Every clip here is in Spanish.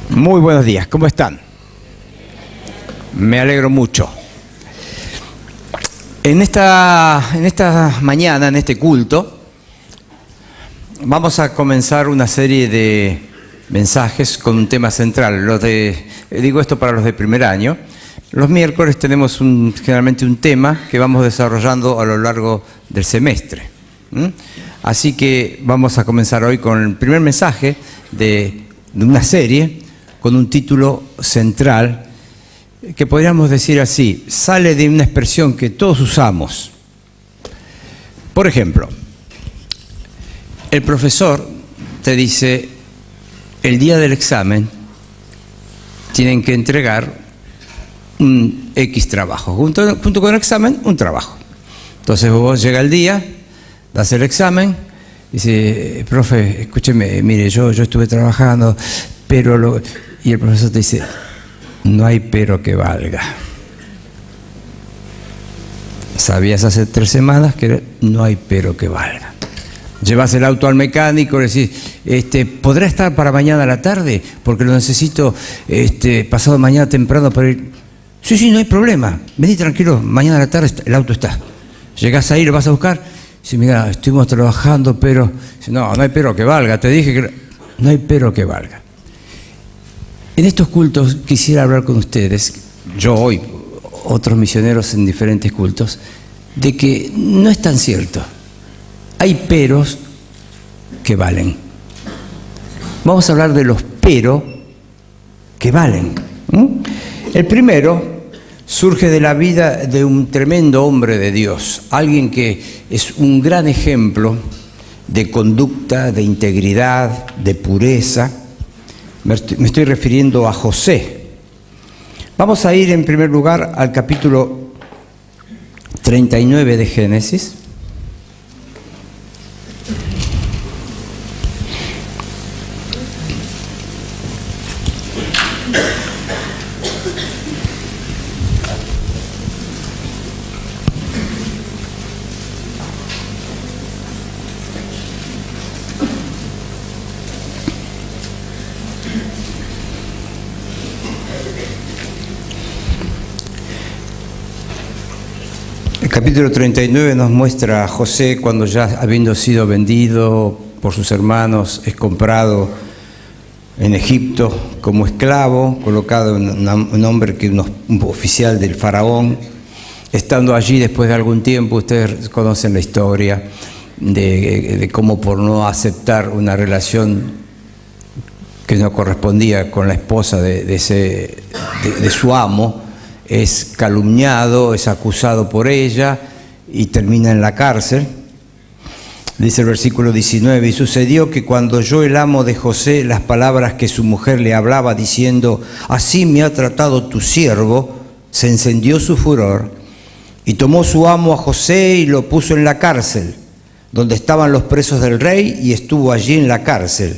Muy buenos días, ¿cómo están? Me alegro mucho. En esta mañana, en este culto, vamos a comenzar una serie de mensajes con un tema central. Digo esto para los de primer año. Los miércoles tenemos generalmente un tema que vamos desarrollando a lo largo del semestre. Así que vamos a comenzar hoy con el primer mensaje de una serie con un título central que podríamos decir así, sale de una expresión que todos usamos. Por ejemplo, el profesor te dice, el día del examen tienen que entregar un X trabajo, junto con el examen, un trabajo. Entonces vos llega el día, das el examen, dice, profe, escúcheme, mire, yo estuve trabajando, pero y el profesor te dice, no hay pero que valga. Sabías hace 3 semanas que no hay pero que valga. Llevas el auto al mecánico y le decís, ¿podrá estar para mañana a la tarde? Porque lo necesito pasado mañana temprano para ir. Sí, no hay problema. Vení tranquilo, mañana a la tarde el auto está. Llegás ahí, lo vas a buscar. Dice, mira, estuvimos trabajando, pero... No hay pero que valga. Te dije que no hay pero que valga. En estos cultos quisiera hablar con ustedes, yo hoy, otros misioneros en diferentes cultos, de que no es tan cierto. Hay peros que valen. Vamos a hablar de los pero que valen. El primero surge de la vida de un tremendo hombre de Dios, alguien que es un gran ejemplo de conducta, de integridad, de pureza. Me estoy refiriendo a José. Vamos a ir en primer lugar al capítulo 39 de Génesis. El capítulo 39 nos muestra a José cuando ya habiendo sido vendido por sus hermanos, es comprado en Egipto como esclavo, colocado en un hombre que un oficial del faraón. Estando allí después de algún tiempo, ustedes conocen la historia de cómo por no aceptar una relación que no correspondía con la esposa de su amo, es calumniado, es acusado por ella y termina en la cárcel. Dice el versículo 19, y sucedió que cuando oyó el amo de José las palabras que su mujer le hablaba diciendo, así me ha tratado tu siervo, se encendió su furor y tomó su amo a José y lo puso en la cárcel, donde estaban los presos del rey, y estuvo allí en la cárcel.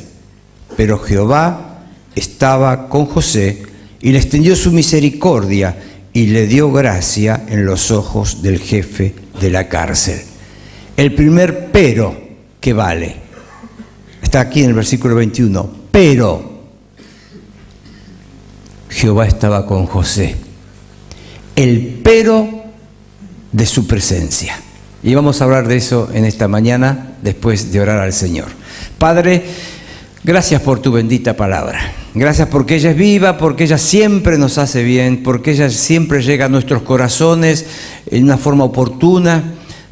Pero Jehová estaba con José y le extendió su misericordia y le dio gracia en los ojos del jefe de la cárcel. El primer pero que vale está aquí en el versículo 21. Pero Jehová estaba con José. El pero de su presencia. Y vamos a hablar de eso en esta mañana después de orar al Señor. Padre, gracias por tu bendita palabra. Gracias porque ella es viva, porque ella siempre nos hace bien, porque ella siempre llega a nuestros corazones en una forma oportuna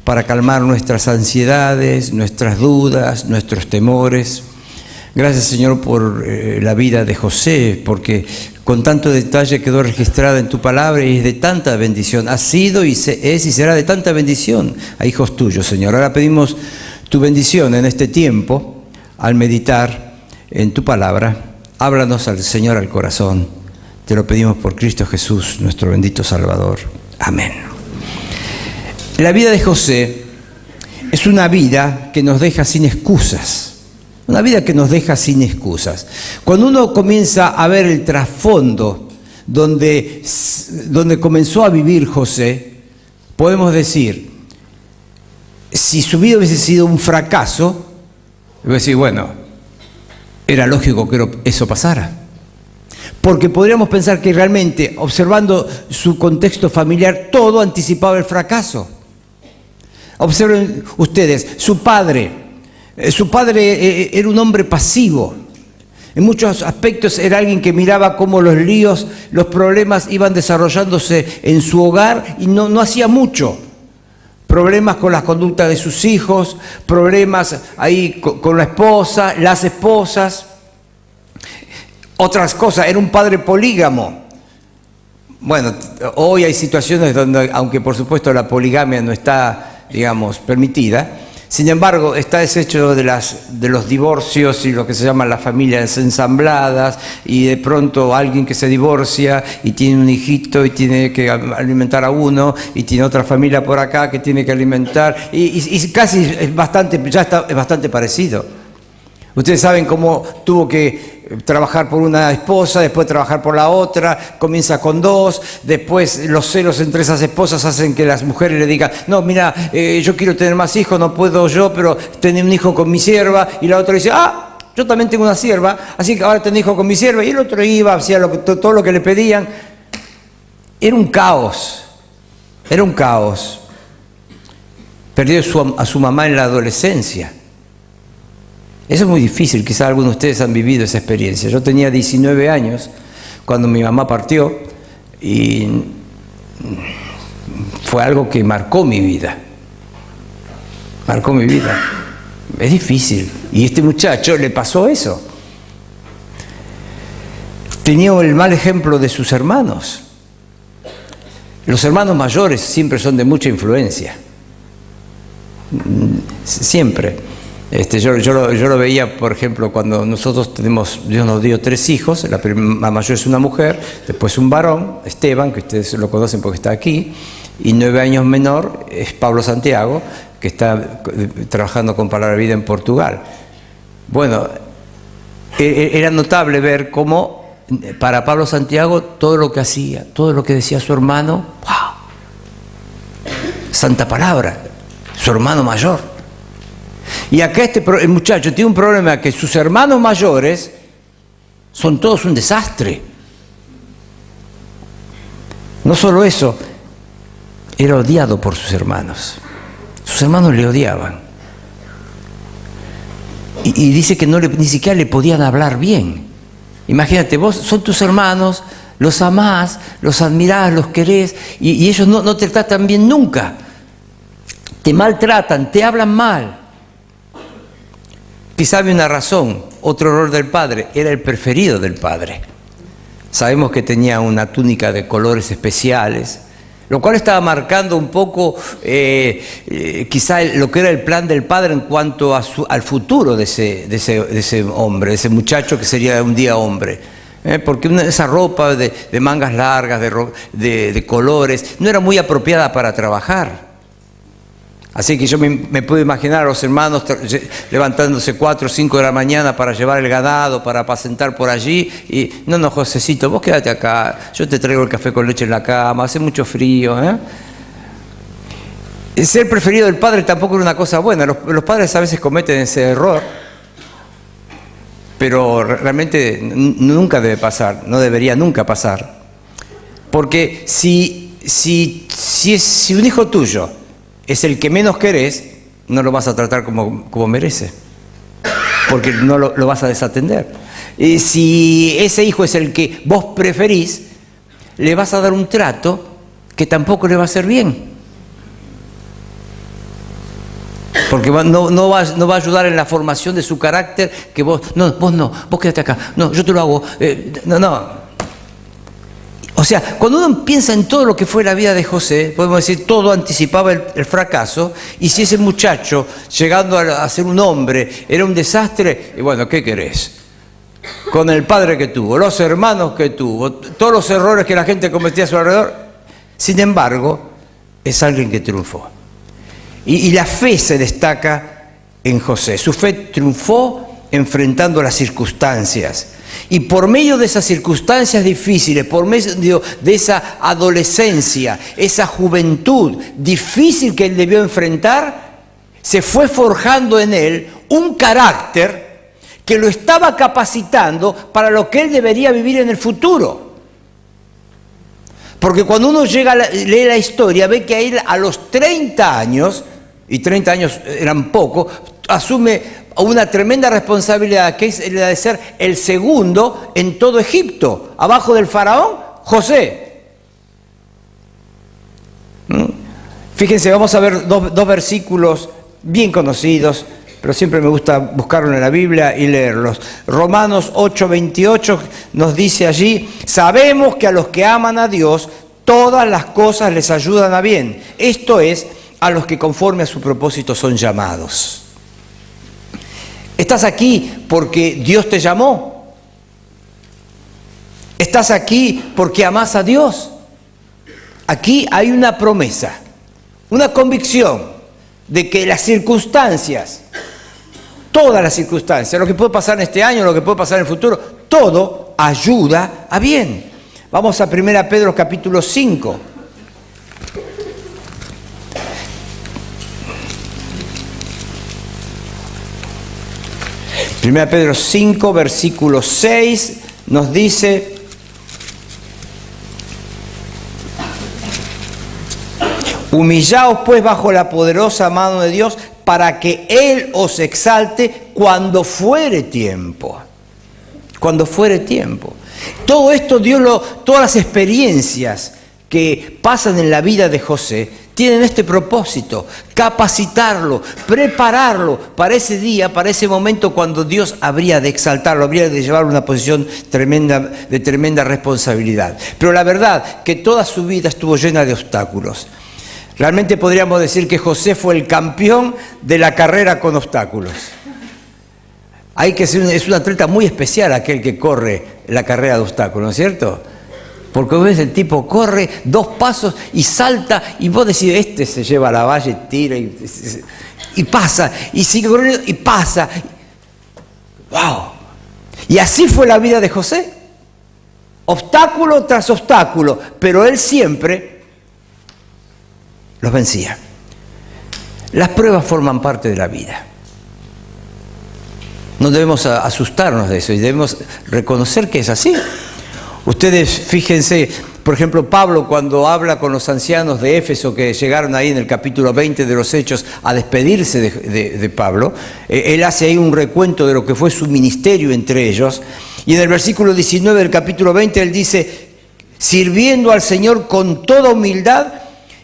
para calmar nuestras ansiedades, nuestras dudas, nuestros temores. Gracias, Señor, por la vida de José, porque con tanto detalle quedó registrada en tu palabra y es de tanta bendición. Ha sido y es y será de tanta bendición a hijos tuyos, Señor. Ahora pedimos tu bendición en este tiempo al meditar en tu palabra. Háblanos al Señor al corazón. Te lo pedimos por Cristo Jesús, nuestro bendito Salvador. Amén. La vida de José es una vida que nos deja sin excusas. Una vida que nos deja sin excusas. Cuando uno comienza a ver el trasfondo donde comenzó a vivir José, podemos decir, si su vida hubiese sido un fracaso, voy a decir, bueno, era lógico que eso pasara. Porque podríamos pensar que realmente, observando su contexto familiar, todo anticipaba el fracaso. Observen ustedes, su padre era un hombre pasivo. En muchos aspectos era alguien que miraba cómo los líos, los problemas iban desarrollándose en su hogar y no hacía mucho. Problemas con las conductas de sus hijos, problemas ahí con la esposa, las esposas. Otras cosas, era un padre polígamo. Bueno, hoy hay situaciones donde, aunque por supuesto la poligamia no está, digamos, permitida, sin embargo, está ese hecho de los divorcios y lo que se llaman las familias ensambladas, y de pronto alguien que se divorcia y tiene un hijito y tiene que alimentar a uno, y tiene otra familia por acá que tiene que alimentar, y casi es bastante parecido. Ustedes saben cómo tuvo que trabajar por una esposa, después trabajar por la otra, comienza con dos, después los celos entre esas esposas hacen que las mujeres le digan, no, mira, yo quiero tener más hijos, no puedo yo, pero tener un hijo con mi sierva, y la otra dice, yo también tengo una sierva, así que ahora tengo hijo con mi sierva, y el otro iba, hacía todo lo que le pedían. Era un caos. Perdió a su mamá en la adolescencia. Eso es muy difícil, quizás algunos de ustedes han vivido esa experiencia. Yo tenía 19 años cuando mi mamá partió y fue algo que marcó mi vida. Es difícil. Y a este muchacho le pasó eso. Tenía el mal ejemplo de sus hermanos. Los hermanos mayores siempre son de mucha influencia. Siempre. Yo lo veía, por ejemplo, cuando nosotros Dios nos dio 3 hijos, la mayor es una mujer, después un varón, Esteban, que ustedes lo conocen porque está aquí, y 9 años menor es Pablo Santiago, que está trabajando con Palabra Vida en Portugal. Bueno, era notable ver cómo para Pablo Santiago todo lo que hacía, todo lo que decía su hermano, ¡wow! Santa palabra, su hermano mayor. Y acá el muchacho tiene un problema, que sus hermanos mayores son todos un desastre. No solo eso, era odiado por sus hermanos. Sus hermanos le odiaban. Y dice que ni siquiera le podían hablar bien. Imagínate, vos son tus hermanos, los amás, los admirás, los querés, y ellos no te tratan bien nunca. Te maltratan, te hablan mal. Quizá había una razón, otro error del padre, era el preferido del padre. Sabemos que tenía una túnica de colores especiales, lo cual estaba marcando un poco quizá lo que era el plan del padre en cuanto al futuro de ese hombre, de ese muchacho que sería un día hombre. Porque esa ropa de mangas largas, de colores, no era muy apropiada para trabajar. Así que yo me puedo imaginar a los hermanos levantándose 4 o 5 de la mañana para llevar el ganado, para apacentar por allí. Y no, Josecito, vos quédate acá, yo te traigo el café con leche en la cama, hace mucho frío. Ser preferido del padre tampoco era una cosa buena. Los padres a veces cometen ese error, pero realmente nunca debe pasar, no debería nunca pasar. Porque si un hijo tuyo es el que menos querés, no lo vas a tratar como merece, porque no lo vas a desatender. Y si ese hijo es el que vos preferís, le vas a dar un trato que tampoco le va a hacer bien, porque no va a ayudar en la formación de su carácter, que vos quédate acá, no, yo te lo hago, no. O sea, cuando uno piensa en todo lo que fue la vida de José, podemos decir, todo anticipaba el fracaso, y si ese muchacho, llegando a ser un hombre, era un desastre, y bueno, ¿qué querés? Con el padre que tuvo, los hermanos que tuvo, todos los errores que la gente cometía a su alrededor, sin embargo, es alguien que triunfó. Y la fe se destaca en José. Su fe triunfó enfrentando las circunstancias. Y por medio de esas circunstancias difíciles, por medio de esa adolescencia, esa juventud difícil que él debió enfrentar, se fue forjando en él un carácter que lo estaba capacitando para lo que él debería vivir en el futuro. Porque cuando uno lee la historia, ve que a él a los 30 años, y 30 años eran poco, asume una tremenda responsabilidad, que es la de ser el segundo en todo Egipto, abajo del faraón, José. Fíjense, vamos a ver dos versículos bien conocidos, pero siempre me gusta buscarlos en la Biblia y leerlos. Romanos 8:28 nos dice allí: sabemos que a los que aman a Dios, todas las cosas les ayudan a bien. Esto es, a los que conforme a su propósito son llamados. ¿Estás aquí porque Dios te llamó? ¿Estás aquí porque amás a Dios? Aquí hay una promesa, una convicción de que las circunstancias, todas las circunstancias, lo que puede pasar en este año, lo que puede pasar en el futuro, todo ayuda a bien. Vamos a 1 Pedro capítulo 5. Primera Pedro 5, versículo 6, nos dice: humillaos pues bajo la poderosa mano de Dios, para que Él os exalte cuando fuere tiempo. Cuando fuere tiempo. Todo esto todas las experiencias que pasan en la vida de José tienen este propósito: capacitarlo, prepararlo para ese día, para ese momento cuando Dios habría de exaltarlo, habría de llevarlo a una posición de tremenda responsabilidad. Pero la verdad que toda su vida estuvo llena de obstáculos. Realmente podríamos decir que José fue el campeón de la carrera con obstáculos. Es un atleta muy especial aquel que corre la carrera de obstáculos, ¿no es cierto? Porque ves, el tipo corre 2 pasos y salta, y vos decís, este se lleva a la valla, tira y pasa, y sigue corriendo y pasa. ¡Wow! Y así fue la vida de José. Obstáculo tras obstáculo, pero él siempre los vencía. Las pruebas forman parte de la vida. No debemos asustarnos de eso y debemos reconocer que es así. Ustedes fíjense, por ejemplo, Pablo cuando habla con los ancianos de Éfeso que llegaron ahí en el capítulo 20 de los Hechos a despedirse de Pablo, él hace ahí un recuento de lo que fue su ministerio entre ellos, y en el versículo 19 del capítulo 20 él dice: sirviendo al Señor con toda humildad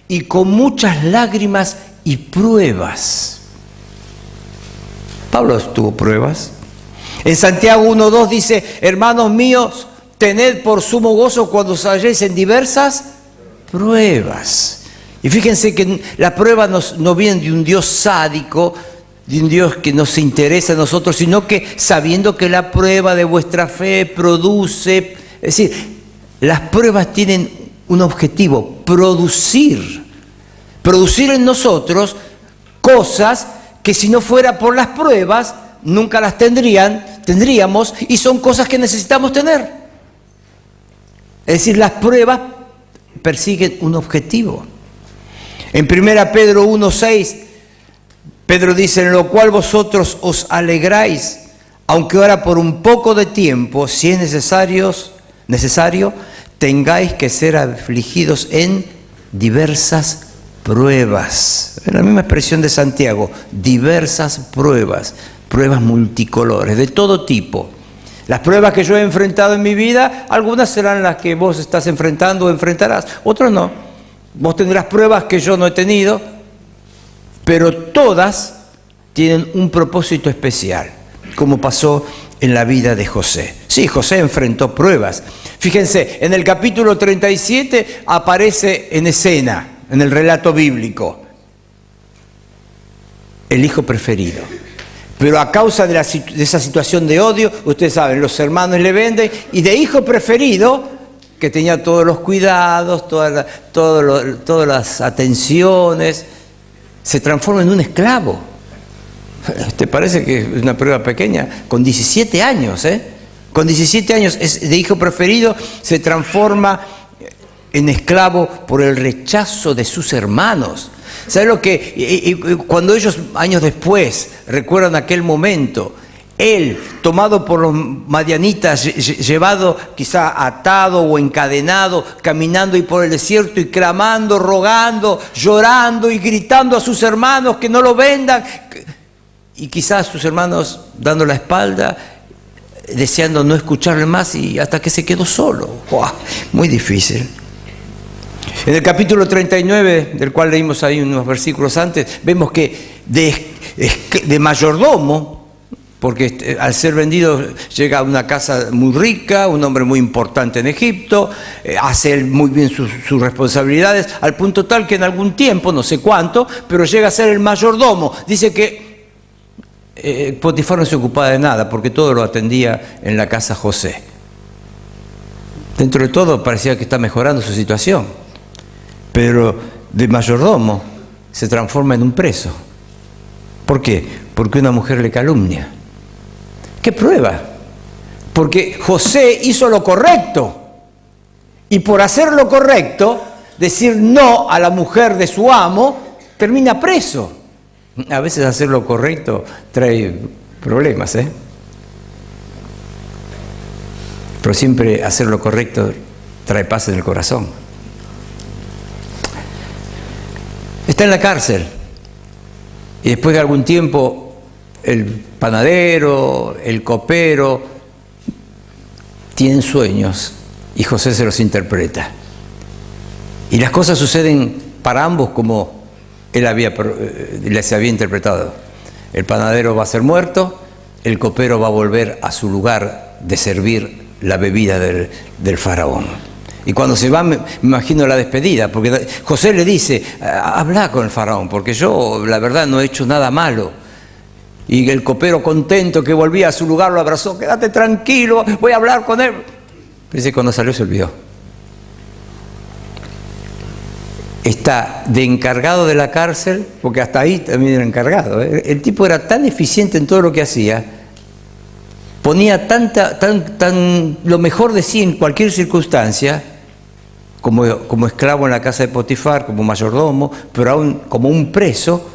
y con muchas lágrimas y pruebas. Pablo tuvo pruebas. En Santiago 1:2 dice: hermanos míos, tened por sumo gozo cuando os halléis en diversas pruebas. Y fíjense que la prueba no viene de un Dios sádico, de un Dios que no se interesa en nosotros, sino que sabiendo que la prueba de vuestra fe produce, es decir, las pruebas tienen un objetivo: producir en nosotros cosas que si no fuera por las pruebas nunca las tendríamos, y son cosas que necesitamos tener. Es decir, las pruebas persiguen un objetivo. En 1 Pedro 1:6, Pedro dice: en lo cual vosotros os alegráis, aunque ahora por un poco de tiempo, si es necesario, tengáis que ser afligidos en diversas pruebas. Es la misma expresión de Santiago: diversas pruebas multicolores, de todo tipo. Las pruebas que yo he enfrentado en mi vida, algunas serán las que vos estás enfrentando o enfrentarás, otras no. Vos tendrás pruebas que yo no he tenido, pero todas tienen un propósito especial, como pasó en la vida de José. Sí, José enfrentó pruebas. Fíjense, en el capítulo 37 aparece en escena, en el relato bíblico, el hijo preferido. Pero a causa de esa situación de odio, ustedes saben, los hermanos le venden, y de hijo preferido, que tenía todos los cuidados, todas las atenciones, se transforma en un esclavo. ¿Te parece que es una prueba pequeña? Con 17 años, Con 17 años de hijo preferido se transforma en esclavo por el rechazo de sus hermanos. ¿Sabes lo que? Cuando ellos, años después, recuerdan aquel momento, Él, tomado por los madianitas, llevado quizá atado o encadenado, caminando y por el desierto y clamando, rogando, llorando y gritando a sus hermanos que no lo vendan. Y quizás sus hermanos dando la espalda, deseando no escucharle más y hasta que se quedó solo. ¡Wow! Muy difícil. En el capítulo 39, del cual leímos ahí unos versículos antes, vemos que de mayordomo, porque al ser vendido llega a una casa muy rica, un hombre muy importante en Egipto, hace muy bien sus responsabilidades, al punto tal que en algún tiempo, no sé cuánto, pero llega a ser el mayordomo. Dice que Potifar no se ocupaba de nada, porque todo lo atendía en la casa José. Dentro de todo parecía que está mejorando su situación, pero de mayordomo se transforma en un preso. ¿Por qué? Porque una mujer le calumnia. ¿Qué prueba? Porque José hizo lo correcto, y por hacer lo correcto, decir no a la mujer de su amo, termina preso. A veces hacer lo correcto trae problemas, pero siempre hacer lo correcto trae paz en el corazón. Está en la cárcel, y después de algún tiempo el panadero, el copero, tienen sueños y José se los interpreta. Y las cosas suceden para ambos como él les había interpretado. El panadero va a ser muerto, el copero va a volver a su lugar de servir la bebida del faraón. Y cuando se va, me imagino la despedida, porque José le dice, habla con el faraón, porque yo la verdad no he hecho nada malo. Y el copero, contento que volvía a su lugar, lo abrazó. Quédate tranquilo, voy a hablar con él. Dice, cuando salió se olvidó. Está de encargado de la cárcel, porque hasta ahí también era encargado. El tipo era tan eficiente en todo lo que hacía, ponía lo mejor de sí en cualquier circunstancia, como esclavo en la casa de Potifar, como mayordomo, pero aún como un preso.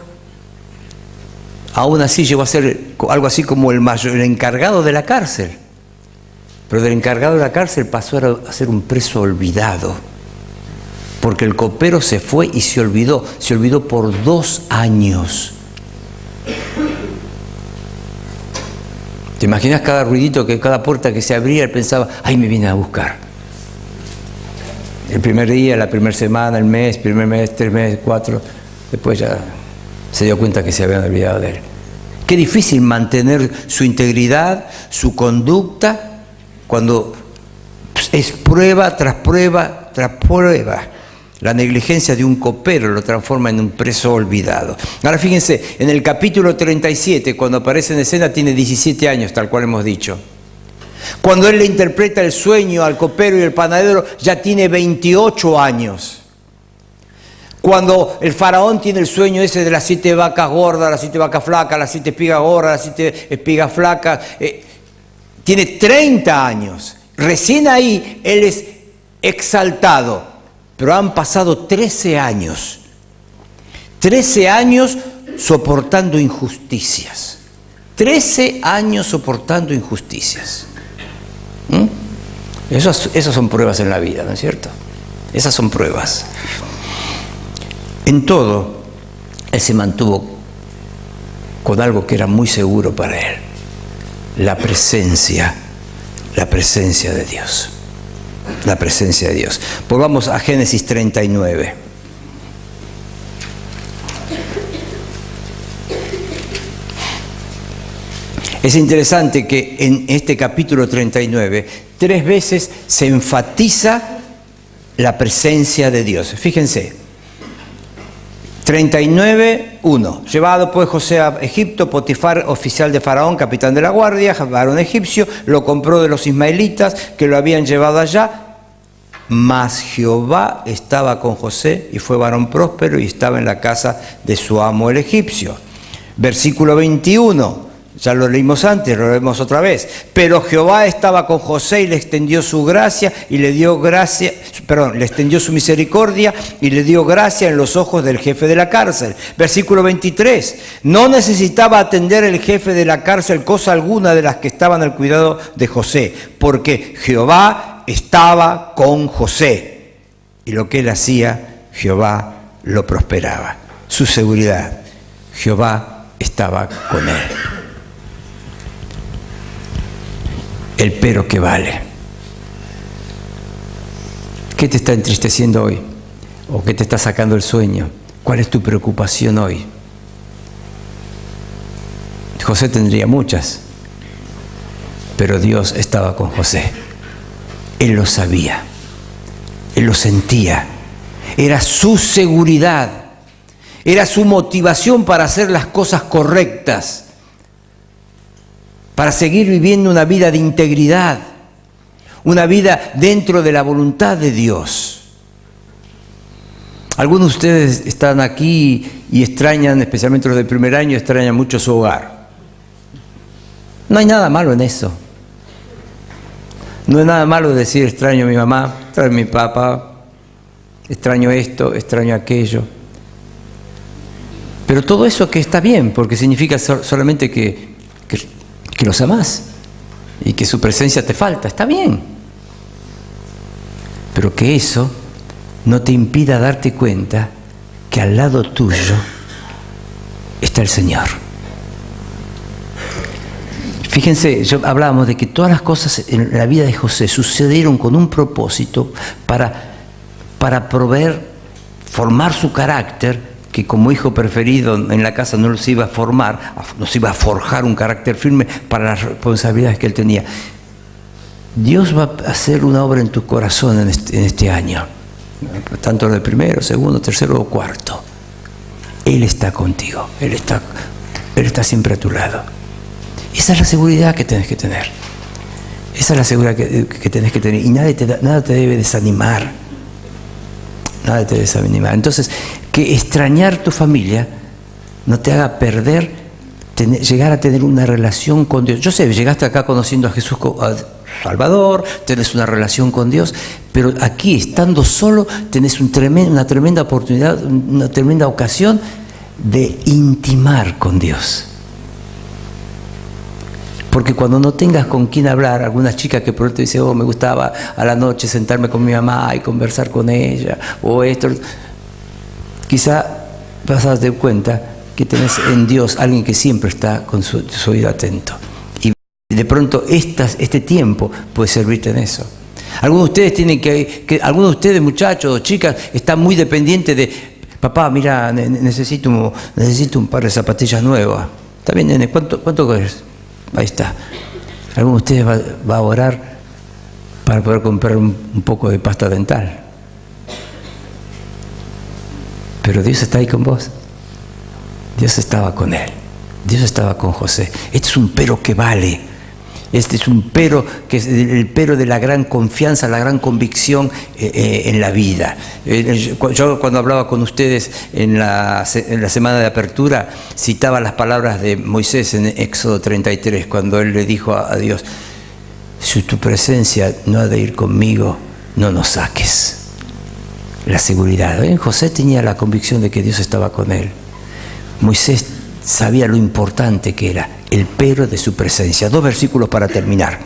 Aún así llegó a ser algo así como el encargado de la cárcel. Pero del encargado de la cárcel pasó a ser un preso olvidado. Porque el copero se fue y se olvidó. Se olvidó por 2 años. ¿Te imaginas cada ruidito, cada puerta que se abría? Él pensaba, ay, me viene a buscar. El primer día, la primera semana, el mes, primer mes, 3 meses, 4. Después ya se dio cuenta que se habían olvidado de él. Qué difícil mantener su integridad, su conducta, cuando es prueba tras prueba tras prueba. La negligencia de un copero lo transforma en un preso olvidado. Ahora fíjense, en el capítulo 37, cuando aparece en escena, tiene 17 años, tal cual hemos dicho. Cuando él le interpreta el sueño al copero y el panadero, ya tiene 28 años. Cuando el faraón tiene el sueño ese de las 7 vacas gordas, las 7 vacas flacas, las 7 espigas gordas, las 7 espigas flacas, tiene 30 años. Recién ahí él es exaltado, pero han pasado 13 años. 13 años soportando injusticias. 13 años soportando injusticias. Esas son pruebas en la vida, ¿no es cierto? Esas son pruebas. En todo, él se mantuvo con algo que era muy seguro para él: la presencia de Dios. La presencia de Dios. Volvamos a Génesis 39. Es interesante que en este capítulo 39, 3 veces se enfatiza la presencia de Dios. Fíjense. 39:1. Llevado pues José a Egipto, Potifar, oficial de Faraón, capitán de la guardia, varón egipcio, lo compró de los ismaelitas que lo habían llevado allá. Mas Jehová estaba con José y fue varón próspero y estaba en la casa de su amo el egipcio. Versículo 21. Ya lo leímos antes, lo leemos otra vez. Pero Jehová estaba con José y le extendió su gracia y le dio gracia, le extendió su misericordia y le dio gracia en los ojos del jefe de la cárcel. Versículo 23. No necesitaba atender el jefe de la cárcel cosa alguna de las que estaban al cuidado de José, porque Jehová estaba con José. Y lo que él hacía, Jehová lo prosperaba. Su seguridad, Jehová estaba con él. El pero que vale. ¿Qué te está entristeciendo hoy? ¿O qué te está sacando el sueño? ¿Cuál es tu preocupación hoy? José tendría muchas, pero Dios estaba con José. Él lo sabía, él lo sentía. Era su seguridad, era su motivación para hacer las cosas correctas, para seguir viviendo una vida de integridad, una vida dentro de la voluntad de Dios. Algunos de ustedes están aquí y extrañan, especialmente los del primer año, extrañan mucho su hogar. No hay nada malo en eso. No es nada malo decir extraño a mi mamá, extraño a mi papá, extraño esto, extraño aquello. Pero todo eso que está bien, porque significa solamente que los amás y que su presencia te falta, está bien. Pero que eso no te impida darte cuenta que al lado tuyo está el Señor. Fíjense, hablábamos de que todas las cosas en la vida de José sucedieron con un propósito para proveer, formar su carácter, que como hijo preferido en la casa no los iba a formar, nos iba a forjar un carácter firme para las responsabilidades que él tenía. Dios va a hacer una obra en tu corazón en este año, tanto en el primero, segundo, tercero o cuarto. Él está contigo, Él está siempre a tu lado. Esa es la seguridad que tenés que tener. Esa es la seguridad que tenés que tener. Y nada te debe desanimar. Nada te debe desanimar. Entonces, que extrañar tu familia no te haga perder, llegar a tener una relación con Dios. Yo sé, llegaste acá conociendo a Jesús Salvador, tenés una relación con Dios, pero aquí, estando solo, tenés una tremenda oportunidad, una tremenda ocasión de intimar con Dios. Porque cuando no tengas con quién hablar, algunas chicas que pronto dicen, me gustaba a la noche sentarme con mi mamá y conversar con ella, o esto, quizá vas a darte cuenta que tenés en Dios alguien que siempre está con su oído atento. Y de pronto este tiempo puede servirte en eso. Algunos de ustedes algunos de ustedes, muchachos o chicas, están muy dependientes de, papá, mira, necesito un par de zapatillas nuevas. ¿Está bien, nene? ¿Cuánto querés? Ahí está. Alguno de ustedes va a orar para poder comprar un poco de pasta dental. Pero Dios está ahí con vos. Dios estaba con él. Dios estaba con José. Este es un pero que vale. Este es un pero, que es el pero de la gran confianza, la gran convicción en la vida. Yo cuando hablaba con ustedes en la semana de apertura, citaba las palabras de Moisés en Éxodo 33, cuando él le dijo a Dios, si tu presencia no ha de ir conmigo, no nos saques. La seguridad. José tenía la convicción de que Dios estaba con él. Moisés sabía lo importante que era el pero de su presencia. Dos versículos para terminar.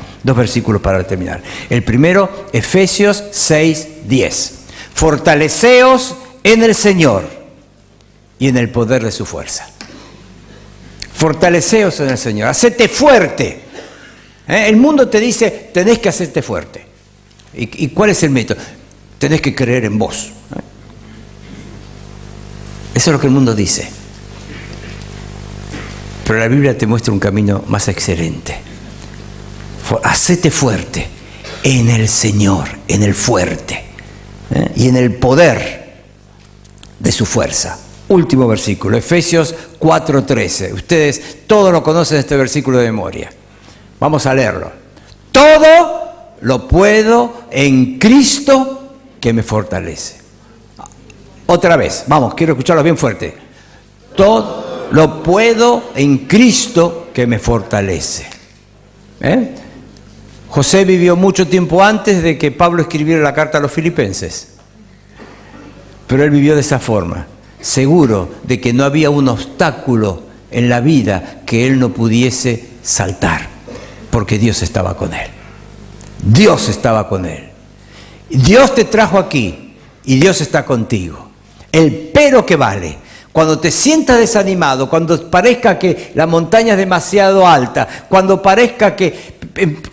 El primero, Efesios 6:10. Fortaleceos en el Señor y en el poder de su fuerza. Fortaleceos en el Señor. Hacete fuerte. El mundo te dice, tenés que hacerte fuerte. ¿Y cuál es el método? Tenés que creer en vos. Eso es lo que el mundo dice. Pero la Biblia te muestra un camino más excelente. Hacete fuerte en el Señor, en el fuerte, y en el poder de su fuerza. Último versículo, Efesios 4:13. Ustedes todos lo conocen, este versículo de memoria. Vamos a leerlo. Todo lo puedo en Cristo que me fortalece. Otra vez, vamos, quiero escucharlo bien fuerte. Todo lo puedo en Cristo que me fortalece. José vivió mucho tiempo antes de que Pablo escribiera la carta a los filipenses, pero él vivió de esa forma, seguro de que no había un obstáculo en la vida que él no pudiese saltar, porque Dios estaba con él. Dios estaba con él. Dios te trajo aquí y Dios está contigo. El pero que vale. Cuando te sientas desanimado, cuando parezca que la montaña es demasiado alta, cuando parezca que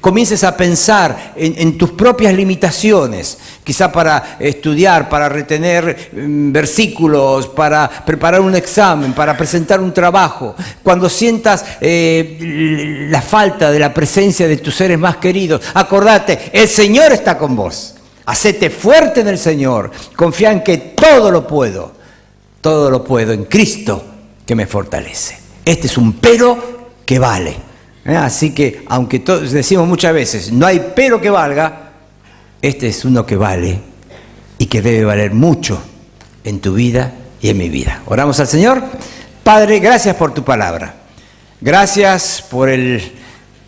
comiences a pensar en tus propias limitaciones, quizá para estudiar, para retener versículos, para preparar un examen, para presentar un trabajo, cuando sientas la falta de la presencia de tus seres más queridos, acordate, el Señor está con vos. Hacete fuerte en el Señor, confía en que todo lo puedo en Cristo que me fortalece. Este es un pero que vale. Así que, aunque todos decimos muchas veces, no hay pero que valga, este es uno que vale y que debe valer mucho en tu vida y en mi vida. Oramos al Señor. Padre, gracias por tu palabra. Gracias por el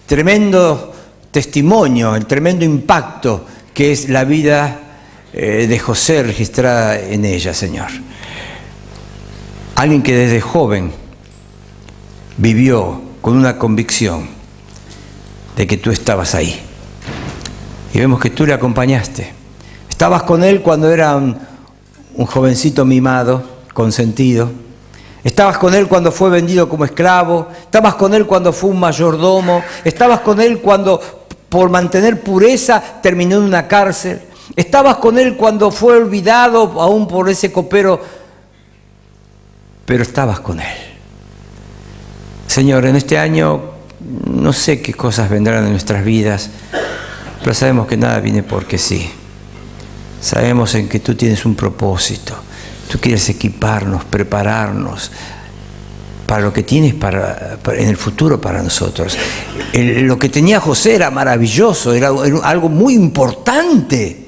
tremendo testimonio, el tremendo impacto que es la vida de José registrada en ella, Señor. Alguien que desde joven vivió con una convicción de que tú estabas ahí. Y vemos que tú le acompañaste. Estabas con él cuando era un jovencito mimado, consentido. Estabas con él cuando fue vendido como esclavo. Estabas con él cuando fue un mayordomo. Estabas con él cuando, por mantener pureza, terminó en una cárcel. Estabas con él cuando fue olvidado aún por ese copero, pero estabas con él. Señor, en este año no sé qué cosas vendrán en nuestras vidas, pero sabemos que nada viene porque sí. Sabemos en que tú tienes un propósito. Tú quieres equiparnos, prepararnos para lo que tienes en el futuro para nosotros. Lo que tenía José era maravilloso, era algo muy importante.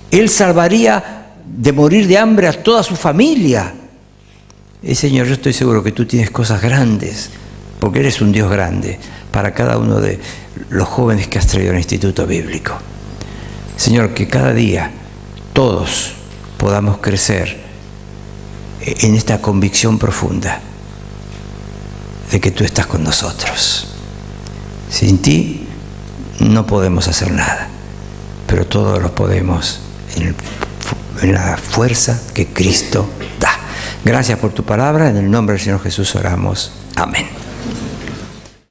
Él salvaría de morir de hambre a toda su familia. Señor, yo estoy seguro que tú tienes cosas grandes, porque eres un Dios grande para cada uno de los jóvenes que has traído al Instituto Bíblico. Señor, que cada día todos podamos crecer en esta convicción profunda de que tú estás con nosotros. Sin ti no podemos hacer nada, pero todos lo podemos en la fuerza que Cristo da. Gracias por tu palabra, en el nombre del Señor Jesús oramos. Amén.